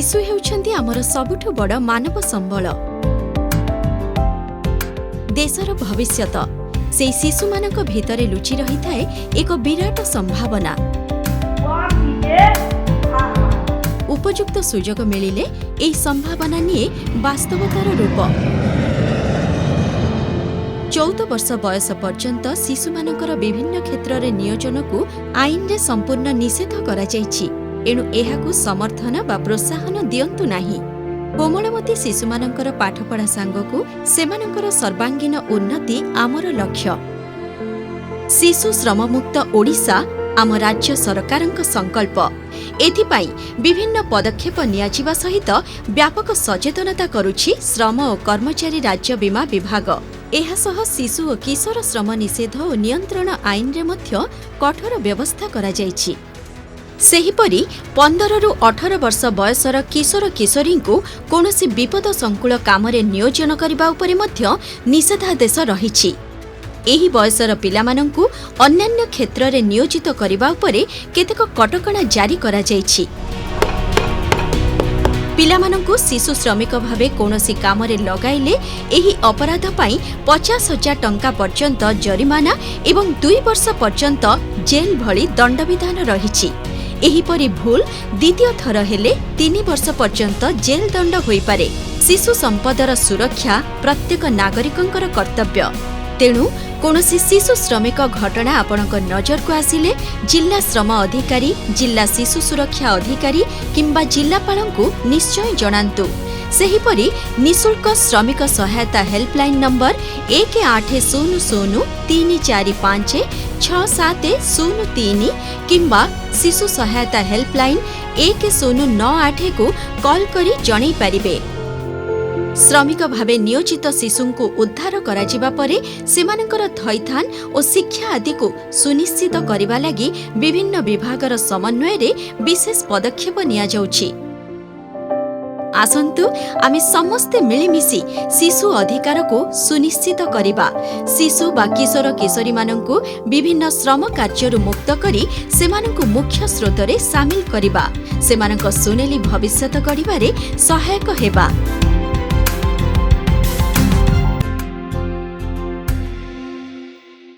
शिशु हेउछन्ति आमर सबुठु बड़ मानव संबल। देशर भविष्यत से शिशु मानक भितरे लुचि रही थाए एक विराट संभावना। उपयुक्त सुजोग मिलिले एही संभावना निये वास्तवतार रूप। 14 वर्ष बयस पर्यंत शिशु मानकर विभिन्न क्षेत्र रे नियोजन को आईन रे संपूर्ण निषेध करा जायछि। एणु एहाकु समर्थन बा प्रोत्साहन दियंतु नाही। कोमलमती शिशु मानकर पाठपढ़ा सांगकु सेमानकर सर्वांगीन उन्नति आमर लक्ष्य। शिशु श्रममुक्त ओडिशा आम राज्य सरकारक संकल्प। एथिपाई विभिन्न पदक्षेप नियाजिबा सहित व्यापक सचेतनता करुछि श्रम और कर्मचारी राज्य बीमा विभाग। एहासह शिशु और किशोर श्रम निषेध और नियंत्रण आईन रे मध्य कठोर व्यवस्था करा जायछि। सेहिपरि 15 रु 18 वर्ष बयसर किशोर किशोरी को कौनसी विपद संकुल कामरे नियोजन करबा उपरे मध्य निषेधादेश रहिछि। एही बयसर पिलामानंकु अन्यान्य क्षेत्र रे नियोजित करबा उपरे केतेक कटकणा जारी करा जायछि। पिलामानंकु शिशु श्रमिक भावे कौनसी कामरे लगाइले एही अपराध पाई 50,000 टंका पर्यंत जरिमाना एवं 2 वर्ष पर्यंत जेल भली दंडविधान रहिछि। एहीपरि भूल द्वितीय थर हेले 3 वर्ष पर्यंत जेल दंड होई पारे। शिशु संपदर सुरक्षा प्रत्येक नागरिकंकर कर्तव्य। तेणु कौनसी शिशु श्रमिक घटना आपणक नजर को आसिले जिला श्रम अधिकारी, जिला शिशु सुरक्षा अधिकारी किंबा जिलापालंकु निश्चय जणांतु। सेहिपरि निशुल्क श्रमिक सहायता हेल्पलाइन नंबर 1800 345 6703 किंबा शिशु सहायता हेल्पलाइन 1098 को कॉल करी जणाई पारिबे। श्रमिक भावे नियोजित शिशुंकु उद्धार कराजिबा परे सेमानकर थैथान और शिक्षा आदि को सुनिश्चित करिबा लागि विभिन्न विभागर समन्वय रे विशेष पदक्षेप निया जाउछि। आसंतु आमे समस्ते मिलिमिशि शिशु अधिकार को सुनिश्चित करिबा। शिशु बा किशोर किशोरी मानंकु विभिन्न श्रम कार्यरु मुक्त करी सेमानंकु मुख्य स्रोतरे सामिल करिबा। सेमानंक सुनेली भविष्यत गढ़िबारे सहायक हेबा।